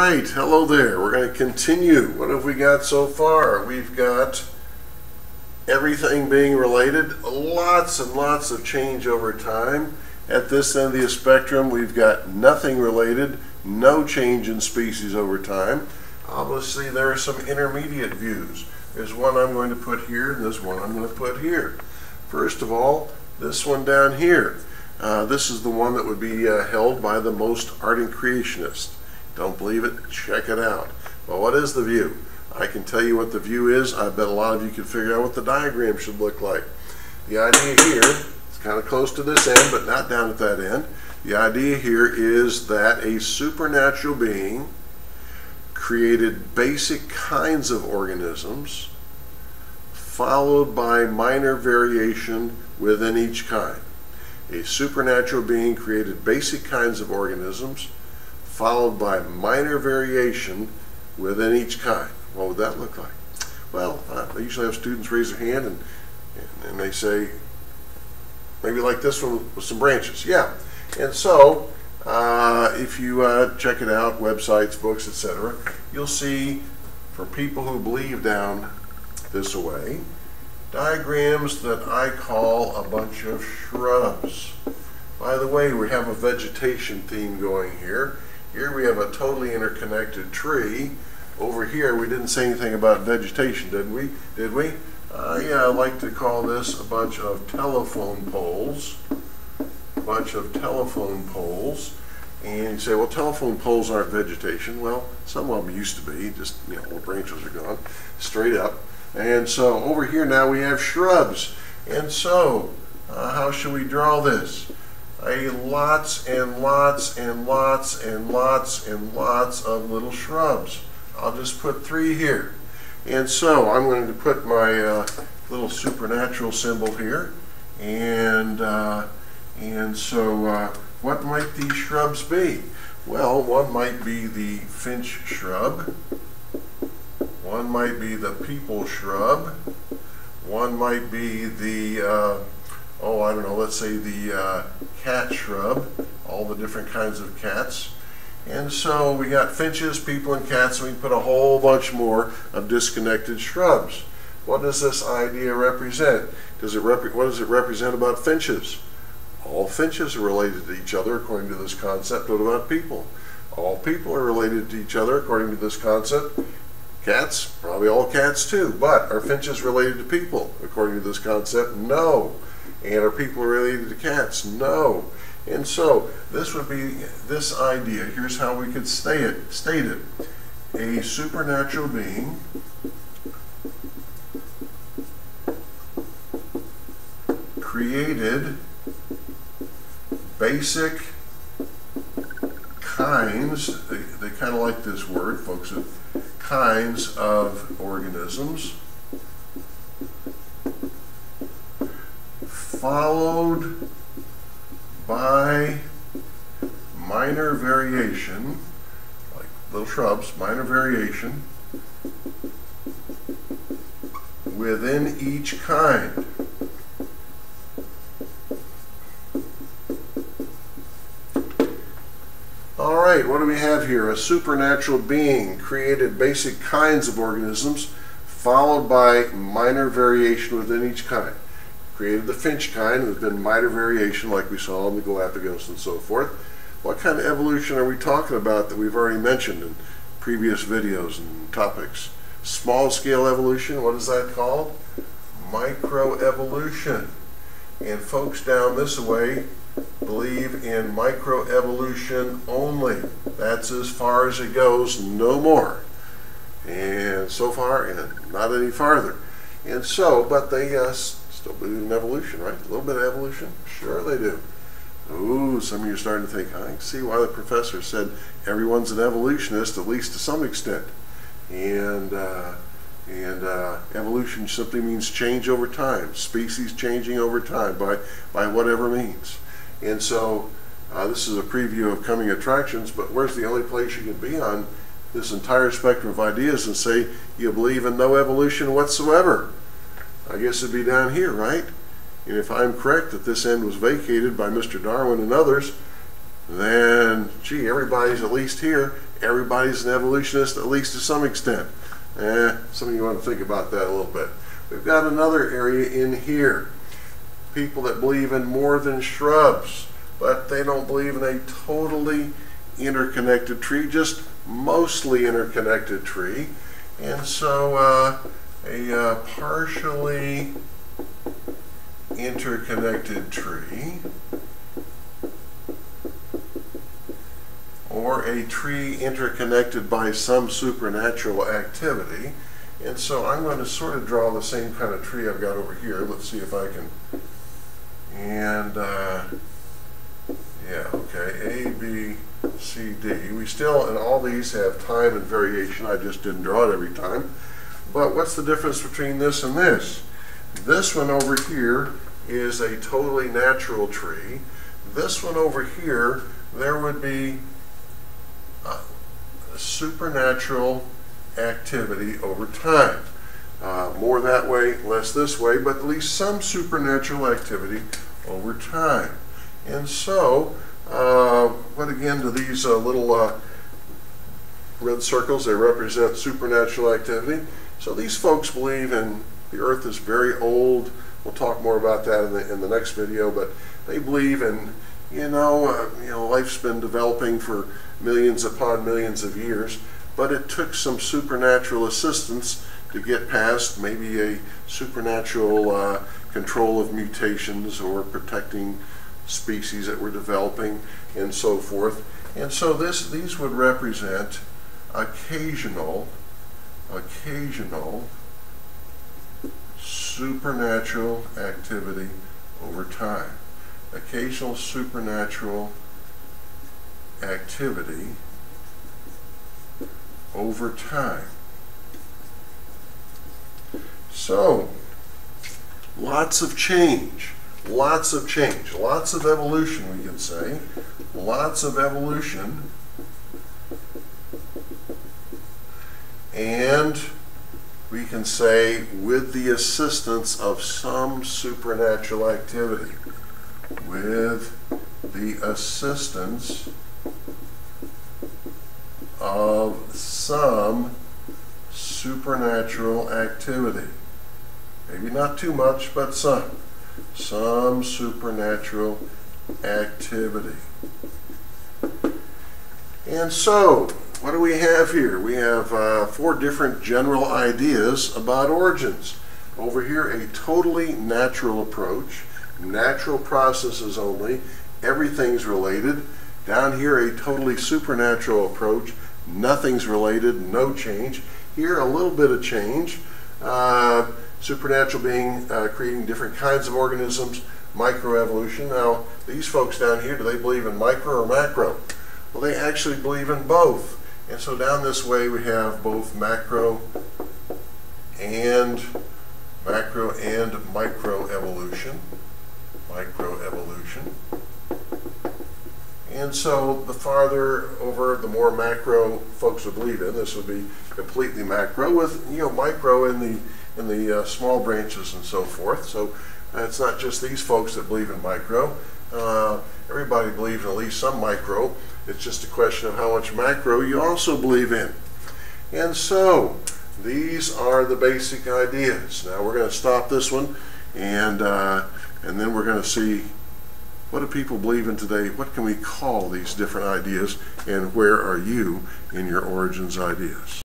right, hello there. We're going to continue. What have we got so far? We've got everything being related, lots and lots of change over time. At this end of the spectrum, we've got nothing related, no change in species over time. Obviously, there are some intermediate views. There's one I'm going to put here, and there's one I'm going to put here. First of all, this one down here. This is the one that would be held by the most ardent creationists. Don't believe it? Check it out. Well, what is the view? I can tell you what the view is. I bet a lot of you can figure out what the diagram should look like. The idea here, it's kind of close to this end, but not down at that end. The idea here is that a supernatural being created basic kinds of organisms, followed by minor variation within each kind. A supernatural being created basic kinds of organisms, followed by minor variation within each kind. What would that look like? Well, I usually have students raise their hand and they say, maybe like this one with some branches. Yeah. And so, if you check it out, websites, books, etc., you'll see, for people who believe down this way, diagrams that I call a bunch of shrubs. By the way, we have a vegetation theme going here. Here we have a totally interconnected tree. Over here we didn't say anything about vegetation, did we? I like to call this a bunch of telephone poles. And you say, well, telephone poles aren't vegetation. Well, some of them used to be, just, the branches are gone, straight up. And so over here now we have shrubs. And so, how should we draw this? Lots and lots and lots and lots and lots of little shrubs. I'll just put 3 here. And so I'm going to put my little supernatural symbol here. And so what might these shrubs be? Well, one might be the finch shrub. One might be the peepal shrub. One might be the, let's say the cat shrub, all the different kinds of cats. And so we got finches, people, and cats, and we can put a whole bunch more of disconnected shrubs. What does this idea represent? What does it represent about finches? All finches are related to each other according to this concept. What about people? All people are related to each other according to this concept. Cats, probably all cats too, but are finches related to people according to this concept? No. And are people related to cats? No. And so this would be this idea. Here's how we could state it. A supernatural being created basic kinds, they kind of like this word, folks, kinds of organisms, followed by minor variation, like little shrubs, minor variation within each kind. All right, what do we have here? A supernatural being created basic kinds of organisms, followed by minor variation within each kind. Created the finch kind, there's been minor variation like we saw in the Galapagos and so forth. What kind of evolution are we talking about that we've already mentioned in previous videos and topics? Small scale evolution, what is that called? Microevolution. And folks down this way believe in microevolution only. That's as far as it goes, no more. And so far, and not any farther. And so, but they still believe in evolution, right? A little bit of evolution? Sure they do. Ooh, some of you are starting to think, I can see why the professor said everyone's an evolutionist, at least to some extent. And evolution simply means change over time, species changing over time by whatever means. And so this is a preview of coming attractions, but where's the only place you can be on this entire spectrum of ideas and say you believe in no evolution whatsoever? I guess it'd be down here, right? And if I'm correct that this end was vacated by Mr. Darwin and others, then gee, everybody's at least here. Everybody's an evolutionist, at least to some extent. Some of you want to think about that a little bit. We've got another area in here. People that believe in more than shrubs, but they don't believe in a totally interconnected tree, just mostly interconnected tree. And so a partially interconnected tree, or a tree interconnected by some supernatural activity. And so I'm going to sort of draw the same kind of tree I've got over here. Let's see if I can. And yeah, okay, A, B, C, D. We still, and all these have time and variation. I just didn't draw it every time. But what's the difference between this and this? This one over here is a totally natural tree. This one over here, there would be supernatural activity over time. More that way, less this way, but at least some supernatural activity over time. And so, what again do these little red circles, they represent supernatural activity. So these folks believe in the earth is very old. We'll talk more about that in the next video, but they believe in, life's been developing for millions upon millions of years, but it took some supernatural assistance to get past maybe a supernatural control of mutations or protecting species that were developing and so forth. And so these would represent occasional supernatural activity over time. Occasional supernatural activity over time. So, lots of change, lots of evolution, we can say, lots of evolution, and we can say with the assistance of some supernatural activity, with the assistance of some supernatural activity. Maybe not too much, but some supernatural activity. And so, what do we have here? We have 4 different general ideas about origins. Over here, a totally natural approach, natural processes only, everything's related. Down here, a totally supernatural approach, nothing's related, no change. Here, a little bit of change. Supernatural being creating different kinds of organisms, microevolution. Now, these folks down here, do they believe in micro or macro? Well, they actually believe in both. And so down this way, we have both macro and microevolution. And so the farther over, the more macro folks would believe in. This would be completely macro, with micro in the small branches and so forth. So it's not just these folks that believe in micro. Everybody believes in at least some micro. It's just a question of how much macro you also believe in. And so these are the basic ideas. Now we're going to stop this one, and then we're going to see, what do people believe in today? What can we call these different ideas, and where are you in your origins ideas?